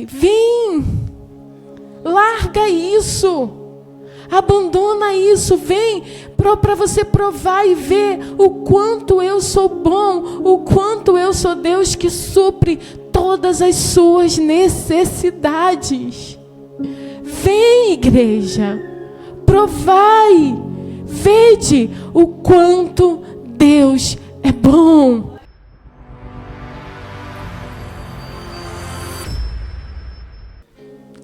Vem, larga isso, abandona isso, vem para você provar e ver o quanto eu sou bom, o quanto eu sou Deus que supre todas as suas necessidades. Vem, igreja, provai, vede o quanto Deus é bom.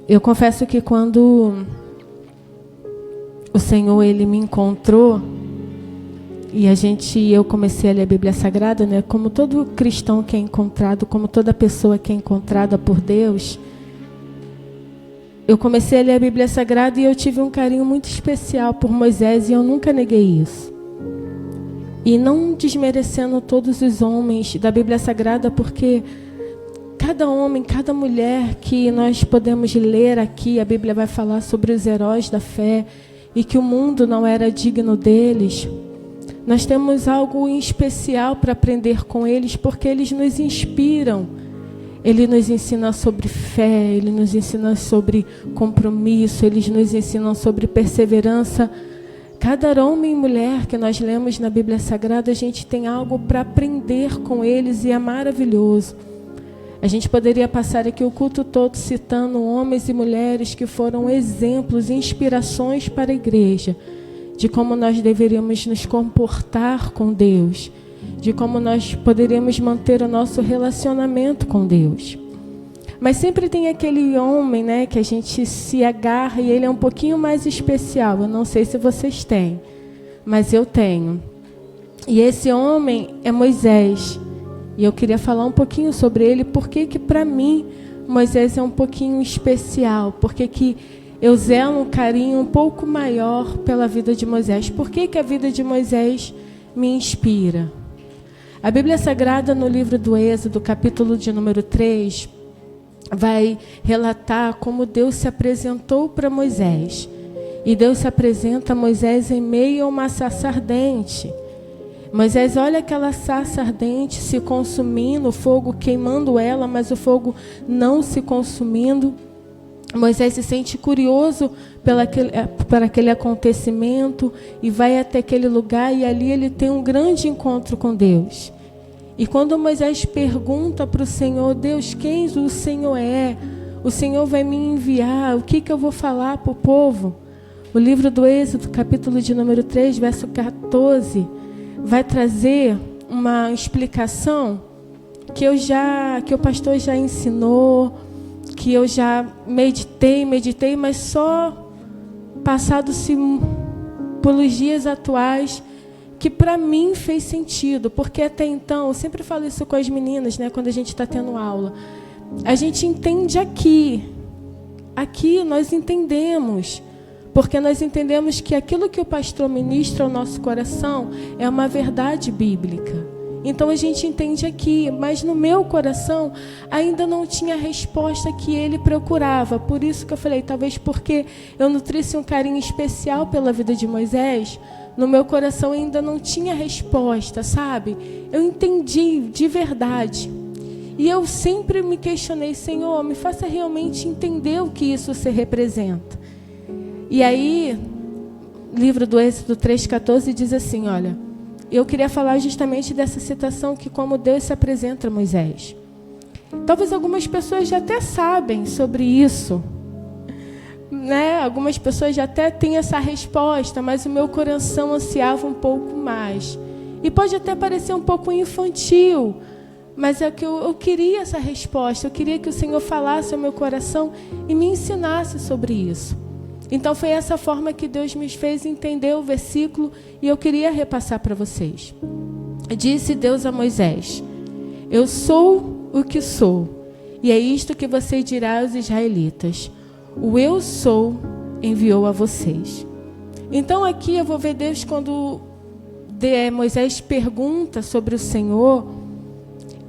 Eu confesso que quando o Senhor, Ele me encontrou e eu comecei a ler a Bíblia Sagrada, né? Como todo cristão que é encontrado, como toda pessoa que é encontrada por Deus, eu comecei a ler a Bíblia Sagrada e eu tive um carinho muito especial por Moisés e eu nunca neguei isso. E não desmerecendo todos os homens da Bíblia Sagrada, porque cada homem, cada mulher que nós podemos ler aqui, a Bíblia vai falar sobre os heróis da fé e que o mundo não era digno deles. Nós temos algo em especial para aprender com eles, porque eles nos inspiram. Ele nos ensina sobre fé, ele nos ensina sobre compromisso, eles nos ensinam sobre perseverança. Cada homem e mulher que nós lemos na Bíblia Sagrada, a gente tem algo para aprender com eles e é maravilhoso. A gente poderia passar aqui o culto todo citando homens e mulheres que foram exemplos, inspirações para a igreja, de como nós deveríamos nos comportar com Deus, de como nós poderíamos manter o nosso relacionamento com Deus. Mas sempre tem aquele homem, né, que a gente se agarra e ele é um pouquinho mais especial. Eu não sei se vocês têm, mas eu tenho. E esse homem é Moisés. E eu queria falar um pouquinho sobre ele, porque que para mim Moisés é um pouquinho especial, porque que eu zelo um carinho um pouco maior pela vida de Moisés. Por que que a vida de Moisés me inspira? A Bíblia Sagrada, no livro do Êxodo, capítulo de número 3, vai relatar como Deus se apresentou para Moisés. E Deus se apresenta a Moisés em meio a uma sarça ardente. Moisés olha aquela sarça ardente se consumindo, o fogo queimando ela, mas o fogo não se consumindo. Moisés se sente curioso por aquele acontecimento e vai até aquele lugar e ali ele tem um grande encontro com Deus. E quando Moisés pergunta para o Senhor, Deus, quem o Senhor é? O Senhor vai me enviar, o que eu vou falar para o povo? O livro do Êxodo, capítulo de número 3, verso 14, vai trazer uma explicação que o pastor já ensinou, que eu já meditei, mas só passado-se pelos dias atuais, que para mim fez sentido, porque até então, eu sempre falo isso com as meninas, né, quando a gente está tendo aula, a gente entende aqui nós entendemos, porque nós entendemos que aquilo que o pastor ministra ao nosso coração é uma verdade bíblica. Então a gente entende aqui, mas no meu coração ainda não tinha a resposta que ele procurava. Por isso que eu falei, talvez porque eu nutrisse um carinho especial pela vida de Moisés, no meu coração ainda não tinha resposta, sabe? Eu entendi de verdade. E eu sempre me questionei, Senhor, me faça realmente entender o que isso se representa. E aí, livro do Êxodo 3,14 diz assim, olha, eu queria falar justamente dessa citação que como Deus se apresenta a Moisés. Talvez algumas pessoas já até sabem sobre isso, né? Algumas pessoas já até têm essa resposta, mas o meu coração ansiava um pouco mais. E pode até parecer um pouco infantil, mas é que eu queria essa resposta, eu queria que o Senhor falasse ao meu coração e me ensinasse sobre isso. Então foi essa forma que Deus me fez entender o versículo e eu queria repassar para vocês. Disse Deus a Moisés, eu sou o que sou, e é isto que você dirá aos israelitas, o eu sou enviou a vocês. Então aqui eu vou ver Deus quando Moisés pergunta sobre o Senhor,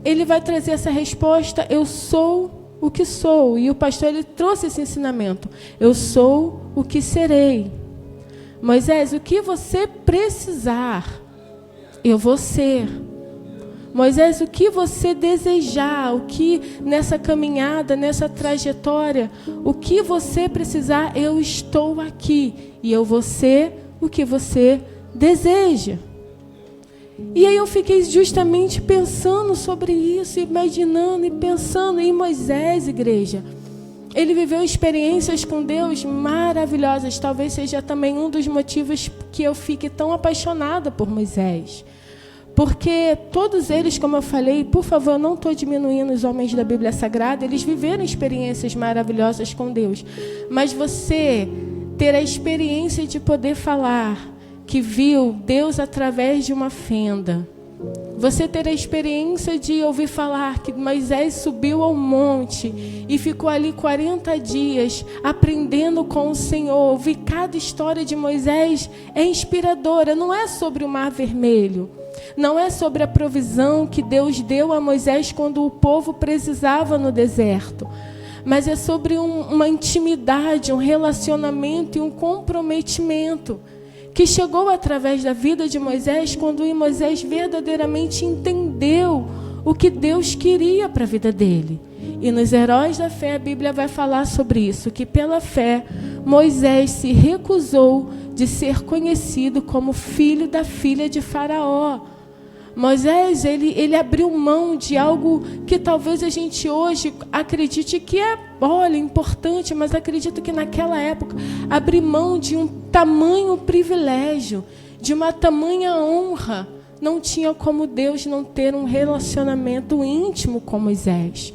ele vai trazer essa resposta, eu sou o que sou. E o pastor ele trouxe esse ensinamento, eu sou o que serei. Moisés, o que você precisar, eu vou ser. Moisés, o que você desejar, o que nessa caminhada, nessa trajetória, o que você precisar, eu estou aqui. E eu vou ser o que você deseja. E aí eu fiquei justamente pensando sobre isso, imaginando e pensando em Moisés, igreja. Ele viveu experiências com Deus maravilhosas. Talvez seja também um dos motivos que eu fique tão apaixonada por Moisés. Porque todos eles, como eu falei, por favor, eu não estou diminuindo os homens da Bíblia Sagrada, eles viveram experiências maravilhosas com Deus. Mas você ter a experiência de poder falar que viu Deus através de uma fenda, você ter a experiência de ouvir falar que Moisés subiu ao monte e ficou ali 40 dias aprendendo com o Senhor, ouvir cada história de Moisés é inspiradora. Não é sobre o Mar Vermelho, não é sobre a provisão que Deus deu a Moisés quando o povo precisava no deserto, mas é sobre uma intimidade, um relacionamento e um comprometimento que chegou através da vida de Moisés, quando Moisés verdadeiramente entendeu o que Deus queria para a vida dele. E nos Heróis da Fé a Bíblia vai falar sobre isso, que pela fé Moisés se recusou de ser conhecido como filho da filha de Faraó. Moisés, ele abriu mão de algo que talvez a gente hoje acredite que é, importante, mas acredito que naquela época, abrir mão de um tamanho privilégio, de uma tamanha honra, não tinha como Deus não ter um relacionamento íntimo com Moisés.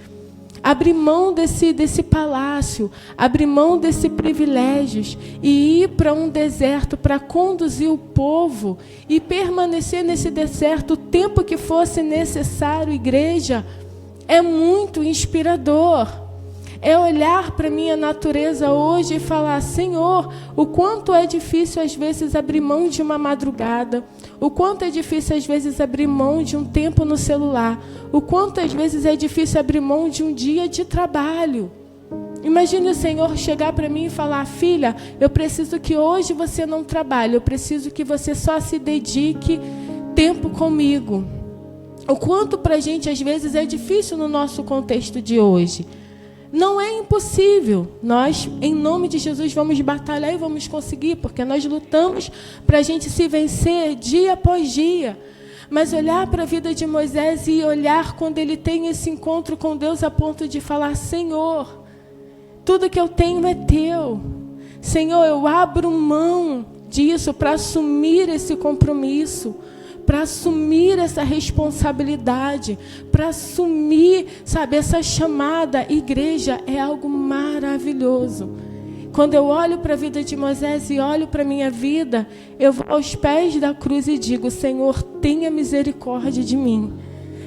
Abrir mão desse palácio, abrir mão desses privilégios e ir para um deserto para conduzir o povo e permanecer nesse deserto o tempo que fosse necessário, igreja, é muito inspirador. É olhar para a minha natureza hoje e falar: Senhor, o quanto é difícil às vezes abrir mão de uma madrugada, o quanto é difícil às vezes abrir mão de um tempo no celular, o quanto às vezes é difícil abrir mão de um dia de trabalho. Imagine o Senhor chegar para mim e falar: filha, eu preciso que hoje você não trabalhe, eu preciso que você só se dedique tempo comigo. O quanto para a gente às vezes é difícil no nosso contexto de hoje. Não é impossível. Nós, em nome de Jesus, vamos batalhar e vamos conseguir, porque nós lutamos para a gente se vencer dia após dia. Mas olhar para a vida de Moisés e olhar quando ele tem esse encontro com Deus a ponto de falar: Senhor, tudo que eu tenho é teu. Senhor, eu abro mão disso para assumir esse compromisso, para assumir essa responsabilidade, para assumir, essa chamada. Igreja, é algo maravilhoso. Quando eu olho para a vida de Moisés e olho para a minha vida, eu vou aos pés da cruz e digo: Senhor, tenha misericórdia de mim.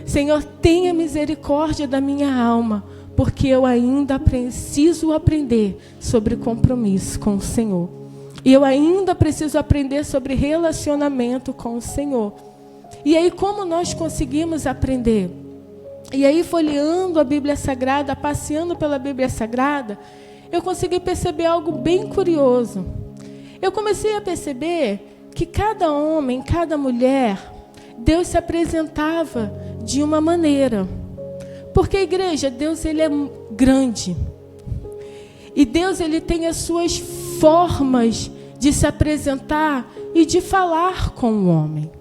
Senhor, tenha misericórdia da minha alma, porque eu ainda preciso aprender sobre compromisso com o Senhor. E eu ainda preciso aprender sobre relacionamento com o Senhor. E aí, como nós conseguimos aprender? E aí, folheando a Bíblia Sagrada, passeando pela Bíblia Sagrada, eu consegui perceber algo bem curioso. Eu comecei a perceber que cada homem, cada mulher, Deus se apresentava de uma maneira. Porque, igreja, Deus ele é grande. E Deus ele tem as suas formas de se apresentar e de falar com o homem.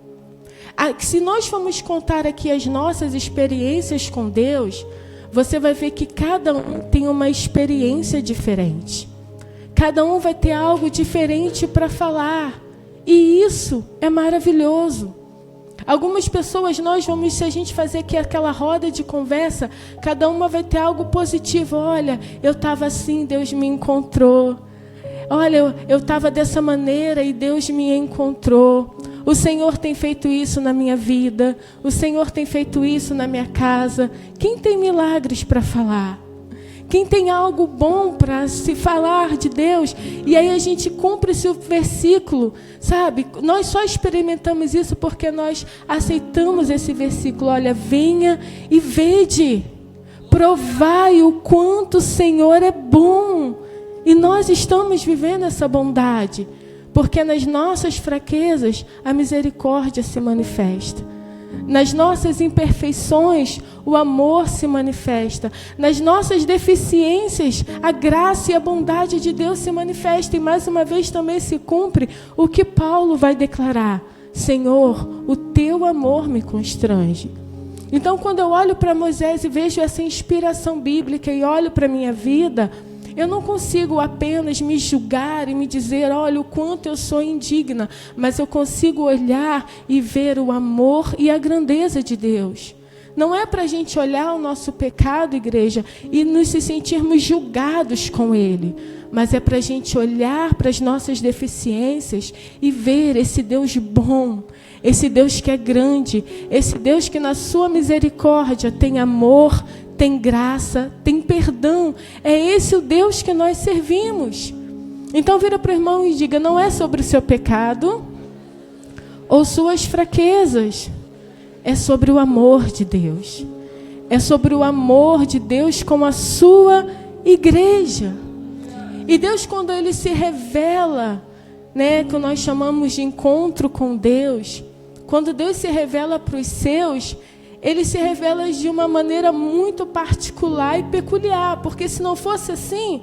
Se nós formos contar aqui as nossas experiências com Deus, você vai ver que cada um tem uma experiência diferente. Cada um vai ter algo diferente para falar. E isso é maravilhoso. Algumas pessoas, se a gente fazer aqui aquela roda de conversa, cada uma vai ter algo positivo. Olha, eu estava assim, Deus me encontrou. Olha, eu estava dessa maneira e Deus me encontrou. O Senhor tem feito isso na minha vida. O Senhor tem feito isso na minha casa. Quem tem milagres para falar? Quem tem algo bom para se falar de Deus? E aí a gente cumpre esse versículo, sabe? Nós só experimentamos isso porque nós aceitamos esse versículo. Olha, venha e vede. Provai o quanto o Senhor é bom. E nós estamos vivendo essa bondade, porque nas nossas fraquezas a misericórdia se manifesta. Nas nossas imperfeições, o amor se manifesta. Nas nossas deficiências, a graça e a bondade de Deus se manifestam. E mais uma vez também se cumpre o que Paulo vai declarar: Senhor, o teu amor me constrange. Então, quando eu olho para Moisés e vejo essa inspiração bíblica e olho para a minha vida, eu não consigo apenas me julgar e me dizer, olha, o quanto eu sou indigna, mas eu consigo olhar e ver o amor e a grandeza de Deus. Não é para a gente olhar o nosso pecado, igreja, e nos sentirmos julgados com ele, mas é para a gente olhar para as nossas deficiências e ver esse Deus bom, esse Deus que é grande, esse Deus que na sua misericórdia tem amor, tem graça, tem perdão. É esse o Deus que nós servimos. Então vira para o irmão e diga, não é sobre o seu pecado ou suas fraquezas, é sobre o amor de Deus. É sobre o amor de Deus com a sua igreja. E Deus, quando Ele se revela, né, que nós chamamos de encontro com Deus, quando Deus se revela para os seus, Ele se revela de uma maneira muito particular e peculiar, porque se não fosse assim,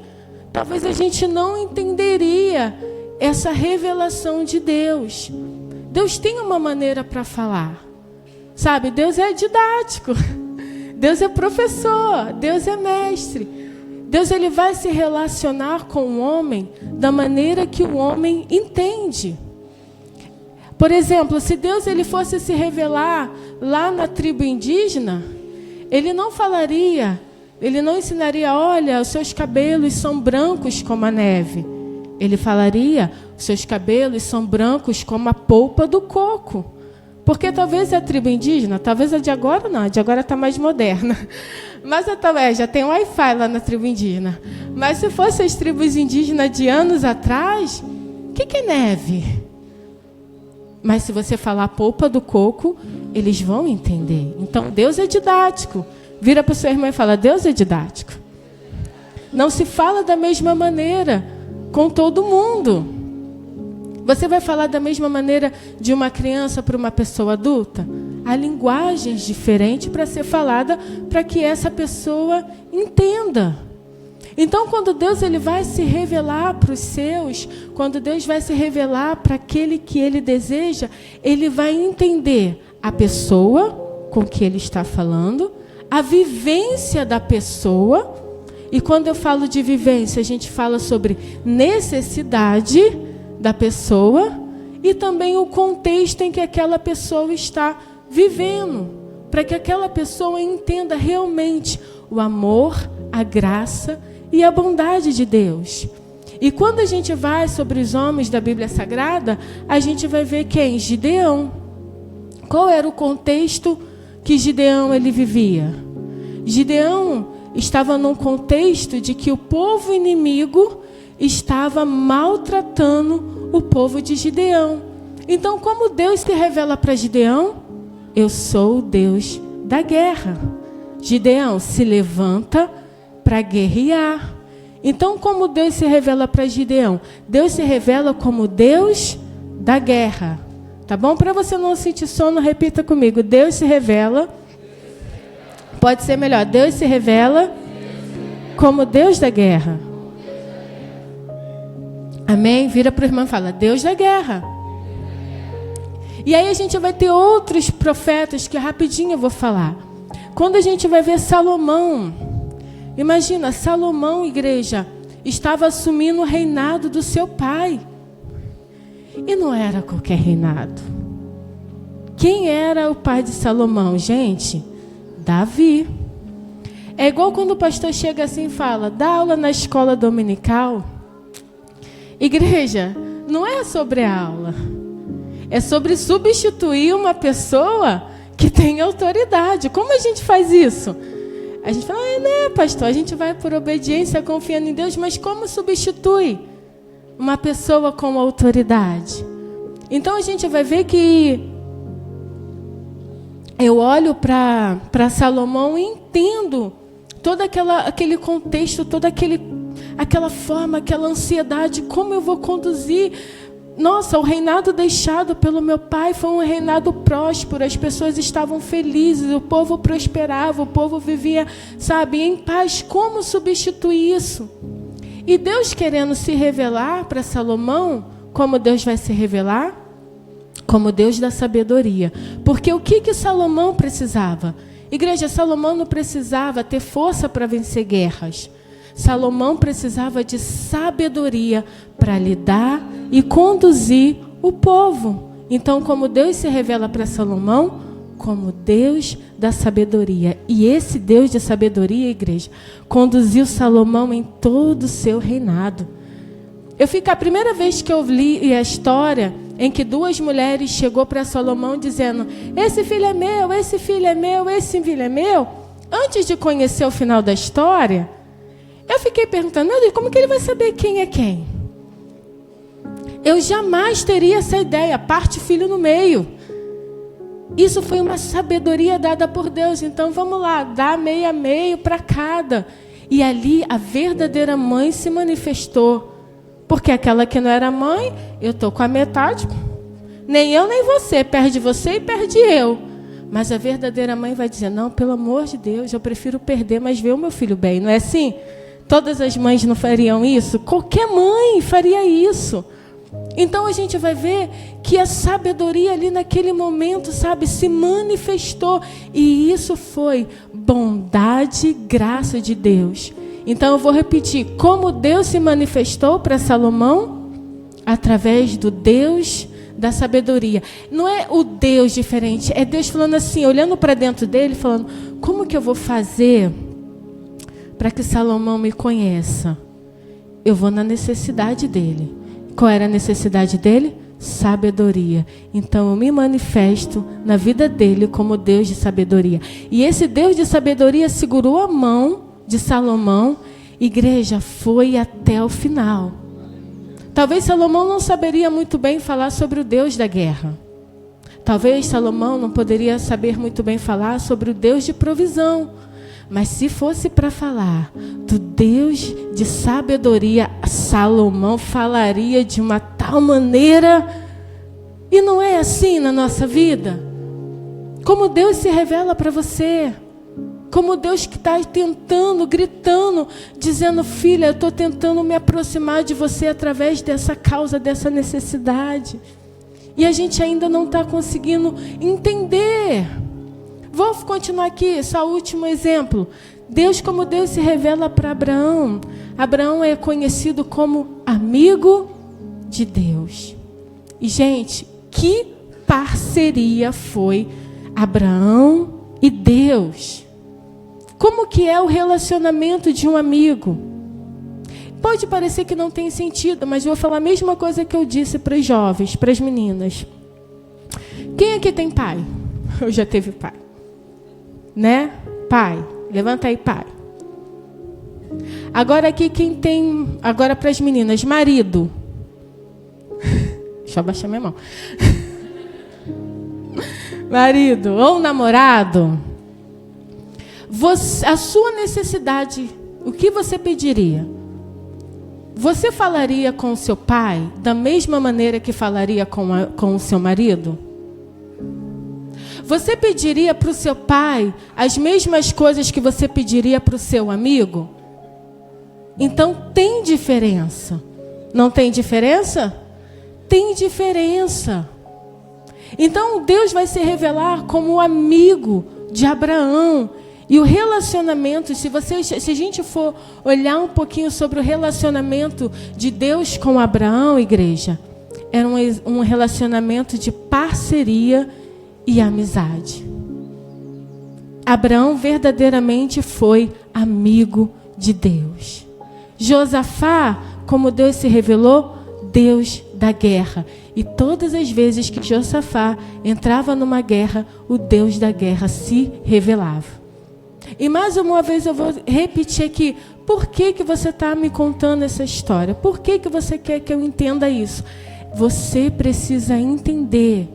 talvez a gente não entenderia essa revelação de Deus. Deus tem uma maneira para falar, sabe? Deus é didático, Deus é professor, Deus é mestre. Deus, Ele vai se relacionar com o homem da maneira que o homem entende. Por exemplo, se Deus ele fosse se revelar lá na tribo indígena, Ele não falaria, Ele não ensinaria, olha, os seus cabelos são brancos como a neve. Ele falaria, os seus cabelos são brancos como a polpa do coco. Porque talvez a tribo indígena, talvez a de agora não, a de agora está mais moderna. Mas já tem Wi-Fi lá na tribo indígena. Mas se fosse as tribos indígenas de anos atrás, o que é neve? Mas se você falar polpa do coco, eles vão entender. Então, Deus é didático. Vira para o seu irmão e fala, Deus é didático. Não se fala da mesma maneira com todo mundo. Você vai falar da mesma maneira de uma criança para uma pessoa adulta? Há linguagens diferentes para ser falada para que essa pessoa entenda. Então, quando Deus ele vai se revelar para os seus, quando Deus vai se revelar para aquele que Ele deseja, Ele vai entender a pessoa com que Ele está falando, a vivência da pessoa. E quando eu falo de vivência, a gente fala sobre necessidade da pessoa e também o contexto em que aquela pessoa está vivendo, para que aquela pessoa entenda realmente o amor, a graça e a bondade de Deus. E quando a gente vai sobre os homens da Bíblia Sagrada, a gente vai ver quem? Gideão. Qual era o contexto que Gideão ele vivia? Gideão estava num contexto de que o povo inimigo estava maltratando o povo de Gideão. Então, como Deus se revela para Gideão? Eu sou o Deus da guerra. Gideão, se levanta para guerrear. Então, como Deus se revela para Gideão? Deus se revela como Deus da guerra. Tá bom? Para você não sentir sono, repita comigo. Deus se revela. Pode ser melhor. Deus se revela como Deus da guerra. Amém? Vira para o irmão e fala, Deus da guerra. E aí a gente vai ter outros profetas que rapidinho eu vou falar. Quando a gente vai ver Salomão, imagina, Salomão, igreja, estava assumindo o reinado do seu pai. E não era qualquer reinado. Quem era o pai de Salomão, gente? Davi. É igual quando o pastor chega assim e fala, dá aula na escola dominical. Igreja, não é sobre a aula. É sobre substituir uma pessoa que tem autoridade. Como a gente faz isso? A gente fala, né, pastor, a gente vai por obediência, confiando em Deus, mas como substitui uma pessoa com autoridade? Então a gente vai ver que eu olho para Salomão e entendo todo aquele contexto, toda aquela forma, aquela ansiedade, como eu vou conduzir Nossa, o reinado deixado pelo meu pai foi um reinado próspero, as pessoas estavam felizes, o povo prosperava, o povo vivia, sabe, em paz. Como substituir isso? E Deus querendo se revelar para Salomão, como Deus vai se revelar? Como Deus da sabedoria. Porque o que Salomão precisava? Igreja, Salomão não precisava ter força para vencer guerras. Salomão precisava de sabedoria para lidar e conduzir o povo. Então, como Deus se revela para Salomão? Como Deus da sabedoria. E esse Deus de sabedoria, igreja, conduziu Salomão em todo o seu reinado. A primeira vez que eu li a história em que duas mulheres chegou para Salomão dizendo: esse filho é meu, esse filho é meu, esse filho é meu. Antes de conhecer o final da história, eu fiquei perguntando: meu Deus, como que ele vai saber quem é quem? Eu jamais teria essa ideia, parte filho no meio. Isso foi uma sabedoria dada por Deus. Então vamos lá, dá meio a meio para cada. E ali a verdadeira mãe se manifestou. Porque aquela que não era mãe, eu estou com a metade. Nem eu, nem você. Perde você e perde eu. Mas a verdadeira mãe vai dizer: não, pelo amor de Deus, eu prefiro perder, mas ver o meu filho bem. Não é assim? Todas as mães não fariam isso? Qualquer mãe faria isso. Então a gente vai ver que a sabedoria ali naquele momento, sabe, se manifestou. E isso foi bondade e graça de Deus. Então eu vou repetir: como Deus se manifestou para Salomão? Através do Deus da sabedoria. Não é o Deus diferente, é Deus falando assim, olhando para dentro dele, falando: como que eu vou fazer para que Salomão me conheça? Eu vou na necessidade dele. Qual era a necessidade dele? Sabedoria. Então eu me manifesto na vida dele como Deus de sabedoria. E esse Deus de sabedoria segurou a mão de Salomão. Igreja, foi até o final. Talvez Salomão não saberia muito bem falar sobre o Deus da guerra. Talvez Salomão não poderia saber muito bem falar sobre o Deus de provisão. Mas se fosse para falar do Deus de sabedoria, Salomão falaria de uma tal maneira. E não é assim na nossa vida? Como Deus se revela para você? Como Deus que está tentando, gritando, dizendo: filha, eu estou tentando me aproximar de você através dessa causa, dessa necessidade. E a gente ainda não está conseguindo entender. Vou continuar aqui, só o último exemplo. Deus, como Deus se revela para Abraão. Abraão é conhecido como amigo de Deus. E, gente, que parceria foi Abraão e Deus? Como que é o relacionamento de um amigo? Pode parecer que não tem sentido, mas eu vou falar a mesma coisa que eu disse para os jovens, para as meninas. Quem aqui tem pai? Eu já teve pai. Né? Pai. Levanta aí, pai. Agora aqui quem tem... Agora para as meninas. Marido. Deixa eu abaixar minha mão. Marido ou namorado. A sua necessidade, o que você pediria? Você falaria com o seu pai da mesma maneira que falaria com o seu marido? Você pediria para o seu pai as mesmas coisas que você pediria para o seu amigo? Então tem diferença. Não tem diferença? Tem diferença. Então Deus vai se revelar como o amigo de Abraão. E o relacionamento, se a gente for olhar um pouquinho sobre o relacionamento de Deus com Abraão, igreja, era um relacionamento de parceria e amizade. Abraão verdadeiramente foi amigo de Deus. Josafá, como Deus se revelou, Deus da guerra. E todas as vezes que Josafá entrava numa guerra, o Deus da guerra se revelava. E mais uma vez eu vou repetir aqui, por que você está me contando essa história? Por que você quer que eu entenda isso? Você precisa entender,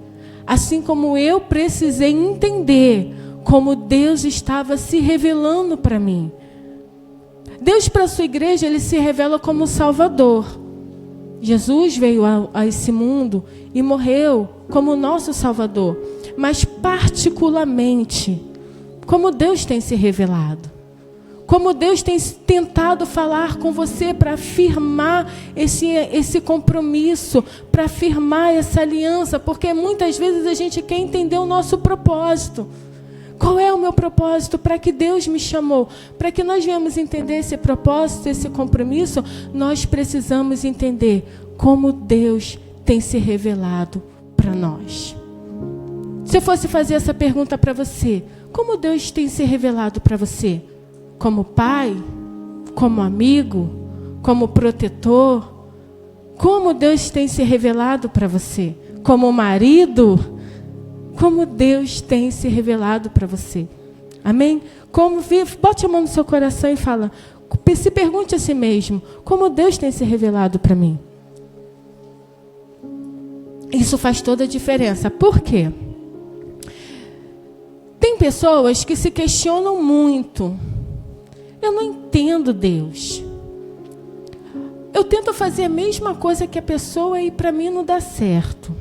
assim como eu precisei entender, como Deus estava se revelando para mim. Deus para a sua igreja, Ele se revela como Salvador. Jesus veio a esse mundo e morreu como nosso Salvador, mas particularmente, como Deus tem se revelado, como Deus tem tentado falar com você para afirmar esse compromisso, para afirmar essa aliança, porque muitas vezes a gente quer entender o nosso propósito. Qual é o meu propósito? Para que Deus me chamou? Para que nós venhamos entender esse propósito, esse compromisso, nós precisamos entender como Deus tem se revelado para nós. Se eu fosse fazer essa pergunta para você, como Deus tem se revelado para você? Como pai? Como amigo? Como protetor? Como Deus tem se revelado para você? Como marido? Como Deus tem se revelado para você? Amém? Como vive? Bote a mão no seu coração e fala, se pergunte a si mesmo, como Deus tem se revelado para mim? Isso faz toda a diferença. Por quê? Tem pessoas que se questionam muito. Eu não entendo Deus. Eu tento fazer a mesma coisa que a pessoa e para mim não dá certo.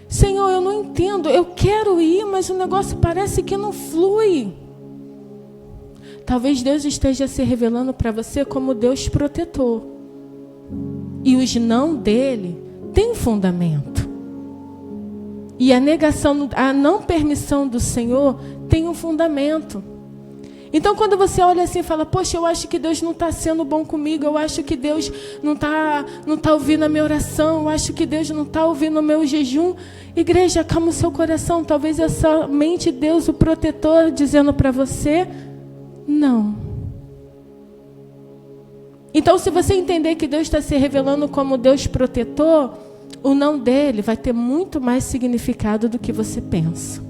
Senhor, eu não entendo. Eu quero ir, mas o negócio parece que não flui. Talvez Deus esteja se revelando para você como Deus protetor. E os não dele têm fundamento. E a negação, a não permissão do Senhor tem um fundamento. Então, quando você olha assim e fala, poxa, eu acho que Deus não está sendo bom comigo, eu acho que Deus não está ouvindo a minha oração, eu acho que Deus não está ouvindo o meu jejum. Igreja, acalma o seu coração. Talvez é somente Deus, o protetor, dizendo para você, não. Então, se você entender que Deus está se revelando como Deus protetor, o não dele vai ter muito mais significado do que você pensa.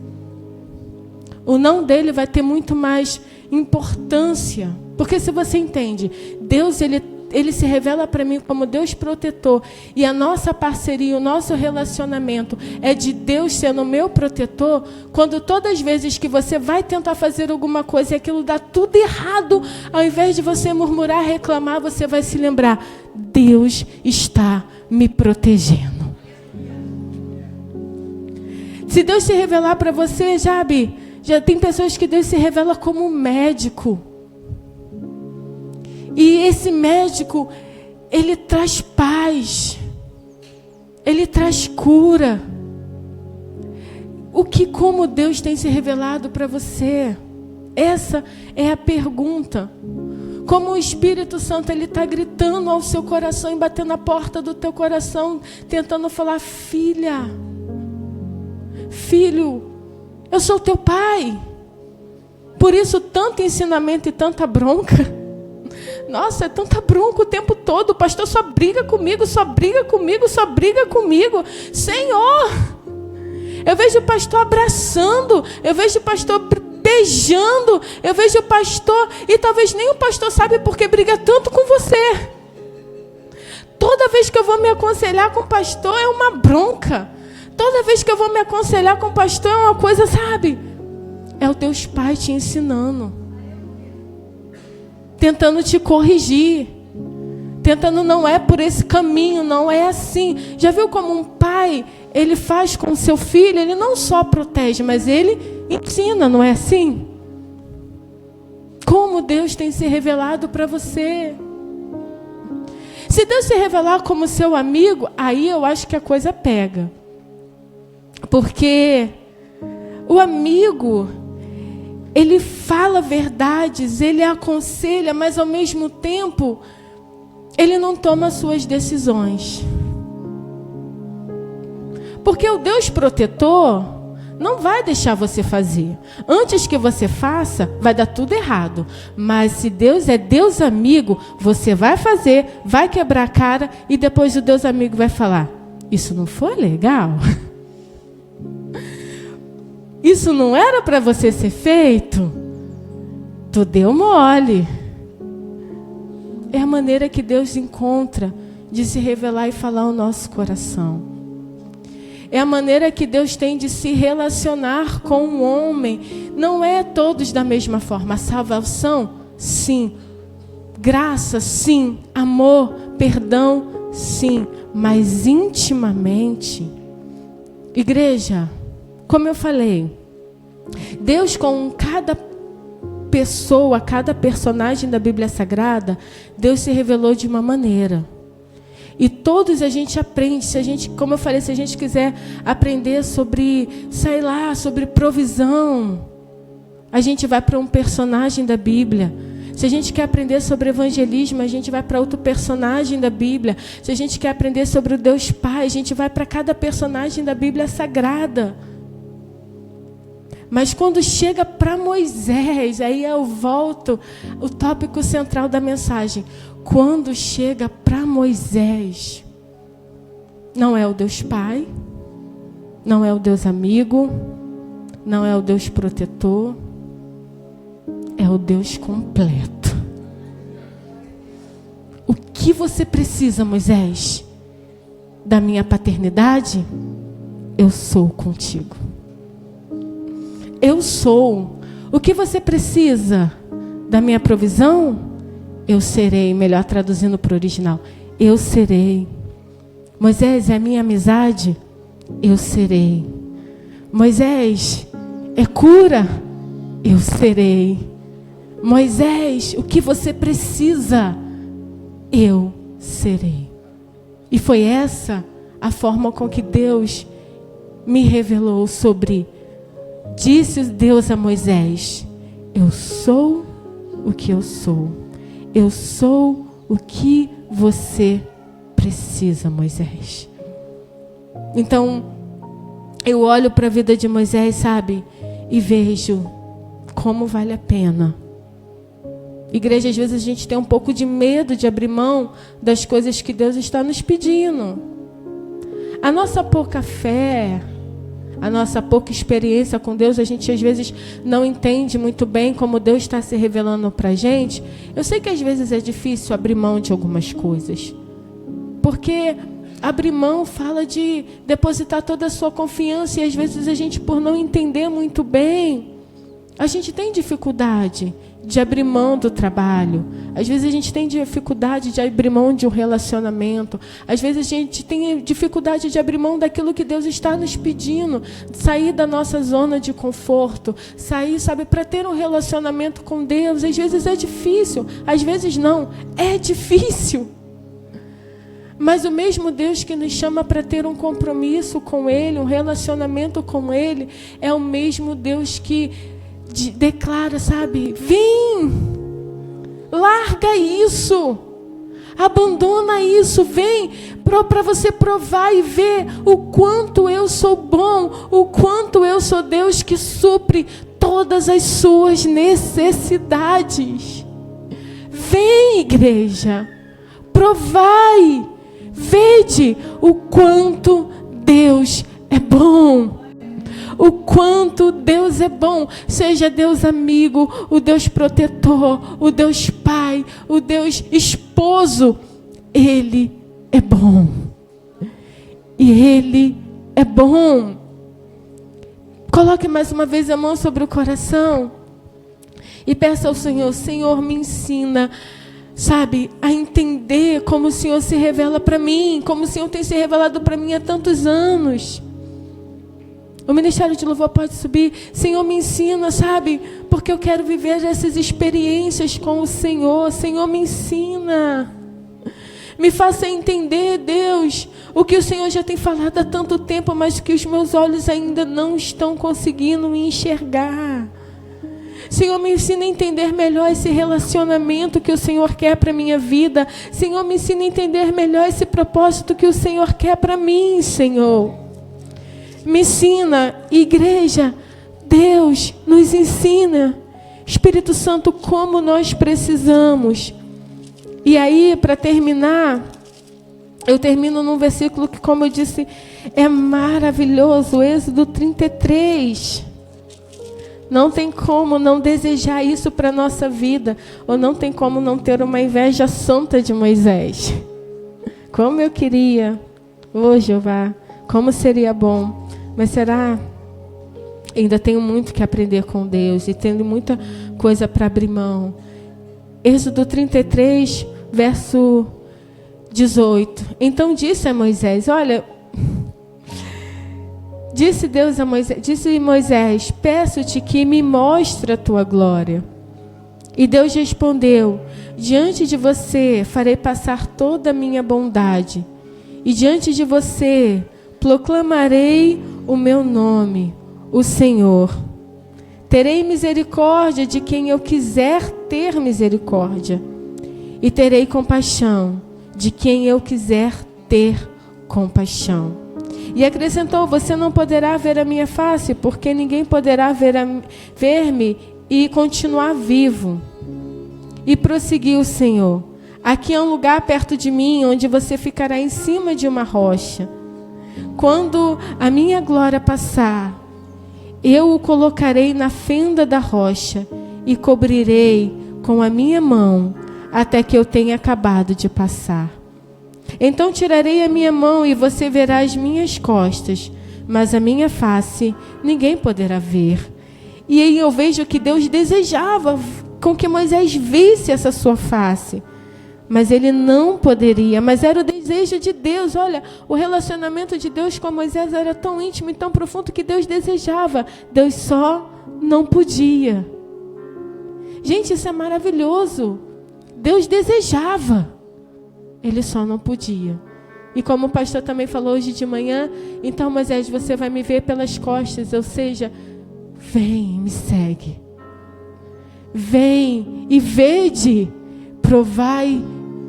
O não dele vai ter muito mais importância. Porque se você entende, Deus ele se revela para mim como Deus protetor. E a nossa parceria, o nosso relacionamento é de Deus sendo o meu protetor. Quando todas as vezes que você vai tentar fazer alguma coisa e aquilo dá tudo errado, ao invés de você murmurar, reclamar, você vai se lembrar, Deus está me protegendo. Se Deus se revelar para você, já tem pessoas que Deus se revela como um médico. E esse médico, ele traz paz. Ele traz cura. Como Deus tem se revelado para você? Essa é a pergunta. Como o Espírito Santo, ele está gritando ao seu coração e batendo na porta do teu coração, tentando falar, filha, filho, eu sou teu pai. Por isso, tanto ensinamento e tanta bronca. Nossa, é tanta bronca o tempo todo. O pastor só briga comigo, só briga comigo, só briga comigo. Senhor, eu vejo o pastor abraçando, eu vejo o pastor beijando, eu vejo o pastor, e talvez nem o pastor sabe por que briga tanto com você. Toda vez que eu vou me aconselhar com o pastor é uma bronca. Toda vez que eu vou me aconselhar com o pastor é uma coisa, sabe? É o Deus Pai te ensinando. Tentando te corrigir. Tentando, não é por esse caminho, não é assim. Já viu como um pai, ele faz com o seu filho? Ele não só protege, mas ele ensina, não é assim? Como Deus tem se revelado para você. Se Deus se revelar como seu amigo, aí eu acho que a coisa pega. Porque o amigo, ele fala verdades, ele aconselha, mas ao mesmo tempo, ele não toma suas decisões. Porque o Deus protetor não vai deixar você fazer. Antes que você faça, vai dar tudo errado. Mas se Deus é Deus amigo, você vai fazer, vai quebrar a cara e depois o Deus amigo vai falar, isso não foi legal? Isso não era para você ser feito? Tu deu mole. É a maneira que Deus encontra de se revelar e falar ao nosso coração. É a maneira que Deus tem de se relacionar com o homem. Não é todos da mesma forma. A salvação, sim, Graça, sim. Amor, perdão, sim. Mas intimamente, igreja, como eu falei, Deus com cada pessoa, cada personagem da Bíblia Sagrada, Deus se revelou de uma maneira. E todos a gente aprende, se a gente, como eu falei, se a gente quiser aprender sobre, sei lá, sobre provisão, a gente vai para um personagem da Bíblia. Se a gente quer aprender sobre evangelismo, a gente vai para outro personagem da Bíblia. Se a gente quer aprender sobre o Deus Pai, a gente vai para cada personagem da Bíblia Sagrada. Mas quando chega para Moisés, aí eu volto o tópico central da mensagem. Quando chega para Moisés, não é o Deus Pai, não é o Deus amigo, não é o Deus protetor, é o Deus completo. O que você precisa, Moisés? Da minha paternidade? Eu sou contigo. Eu sou. O que você precisa? Da minha provisão? Eu serei. Melhor traduzindo para o original. Eu serei. Moisés, é a minha amizade? Eu serei. Moisés, é cura? Eu serei. Moisés, o que você precisa? Eu serei. E foi essa a forma com que Deus me revelou sobre. Disse Deus a Moisés: eu sou o que eu sou. Eu sou o que você precisa, Moisés. Então, eu olho para a vida de Moisés, sabe? E vejo como vale a pena. Igreja, às vezes a gente tem um pouco de medo de abrir mão das coisas que Deus está nos pedindo. A nossa pouca fé, a nossa pouca experiência com Deus, a gente às vezes não entende muito bem como Deus está se revelando para a gente. Eu sei que às vezes é difícil abrir mão de algumas coisas. Porque abrir mão fala de depositar toda a sua confiança. E às vezes a gente, por não entender muito bem, a gente tem dificuldade de abrir mão do trabalho. Às vezes a gente tem dificuldade de abrir mão de um relacionamento. Às vezes a gente tem dificuldade de abrir mão daquilo que Deus está nos pedindo. Sair da nossa zona de conforto. Sair, sabe, para ter um relacionamento com Deus. Às vezes é difícil. Às vezes não. É difícil. Mas o mesmo Deus que nos chama para ter um compromisso com Ele, um relacionamento com Ele, é o mesmo Deus que declara, sabe, vem, larga isso, abandona isso, vem para você provar e ver o quanto eu sou bom, o quanto eu sou Deus que supre todas as suas necessidades. Vem, igreja, provai, vede o quanto Deus é bom. O quanto Deus é bom, seja Deus amigo, o Deus protetor, o Deus pai, o Deus esposo, Ele é bom. E Ele é bom. Coloque mais uma vez a mão sobre o coração e peça ao Senhor: Senhor, me ensina, sabe, a entender como o Senhor se revela para mim, como o Senhor tem se revelado para mim há tantos anos. O ministério de louvor pode subir. Senhor, me ensina, sabe? Porque eu quero viver essas experiências com o Senhor. Senhor, me ensina. Me faça entender, Deus, o que o Senhor já tem falado há tanto tempo, mas que os meus olhos ainda não estão conseguindo enxergar. Senhor, me ensina a entender melhor esse relacionamento que o Senhor quer para a minha vida. Senhor, me ensina a entender melhor esse propósito que o Senhor quer para mim, Senhor. Me ensina, igreja, Deus nos ensina, Espírito Santo, como nós precisamos. E aí, para terminar, eu termino num versículo que, como eu disse, é maravilhoso, Êxodo 33. Não tem como não desejar isso para a nossa vida, ou não tem como não ter uma inveja santa de Moisés. Como eu queria, Jeová, como seria bom. Mas será? Ainda tenho muito que aprender com Deus e tenho muita coisa para abrir mão. Êxodo 33, verso 18. Então disse a Moisés, olha, disse Moisés, peço-te que me mostre a tua glória. E Deus respondeu, diante de você farei passar toda a minha bondade, e diante de você proclamarei o meu nome, o Senhor. Terei misericórdia de quem eu quiser ter misericórdia, e terei compaixão de quem eu quiser ter compaixão. E acrescentou, você não poderá ver a minha face, porque ninguém poderá ver-me e continuar vivo. E prosseguiu o Senhor, aqui é um lugar perto de mim, onde você ficará em cima de uma rocha. Quando a minha glória passar, eu o colocarei na fenda da rocha e cobrirei com a minha mão até que eu tenha acabado de passar. Então tirarei a minha mão e você verá as minhas costas, mas a minha face ninguém poderá ver. E aí eu vejo que Deus desejava com que Moisés visse essa sua face, mas ele não poderia, mas era o desejo de Deus. Olha, o relacionamento de Deus com Moisés era tão íntimo e tão profundo que Deus desejava, Deus só não podia. Gente, isso é maravilhoso. Deus desejava, ele só não podia. E como o pastor também falou hoje de manhã, então Moisés, você vai me ver pelas costas, ou seja, vem, me segue. Vem e vede, provai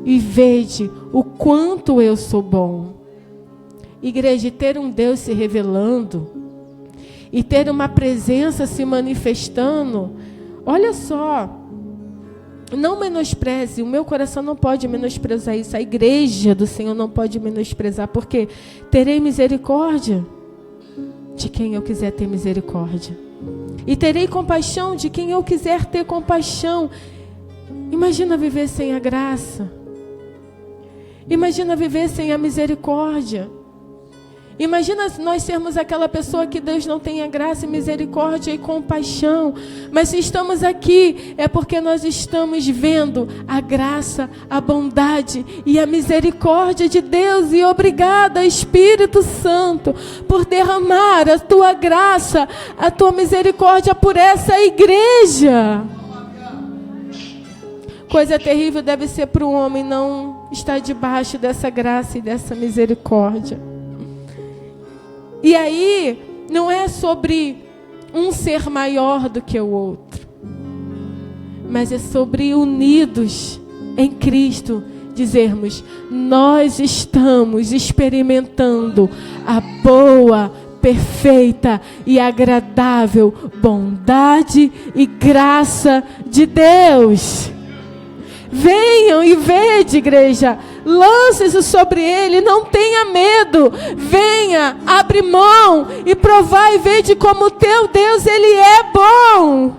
e vede o quanto eu sou bom. Igreja, ter um Deus se revelando e ter uma presença se manifestando, olha só, não menospreze, o meu coração não pode menosprezar isso, a igreja do Senhor não pode menosprezar, porque terei misericórdia de quem eu quiser ter misericórdia, e terei compaixão de quem eu quiser ter compaixão. Imagina viver sem a graça, imagina viver sem a misericórdia. Imagina nós sermos aquela pessoa que Deus não tenha graça, misericórdia e compaixão. Mas se estamos aqui, é porque nós estamos vendo a graça, a bondade e a misericórdia de Deus. E obrigada, Espírito Santo, por derramar a tua graça, a tua misericórdia por essa igreja. Coisa terrível deve ser para o homem não estar debaixo dessa graça e dessa misericórdia. E aí, não é sobre um ser maior do que o outro, mas é sobre unidos em Cristo, dizermos, nós estamos experimentando a boa, perfeita e agradável bondade e graça de Deus. Venham e vede, igreja, lance-se sobre ele, não tenha medo, venha, abre mão e provai e vede como teu Deus, ele é bom.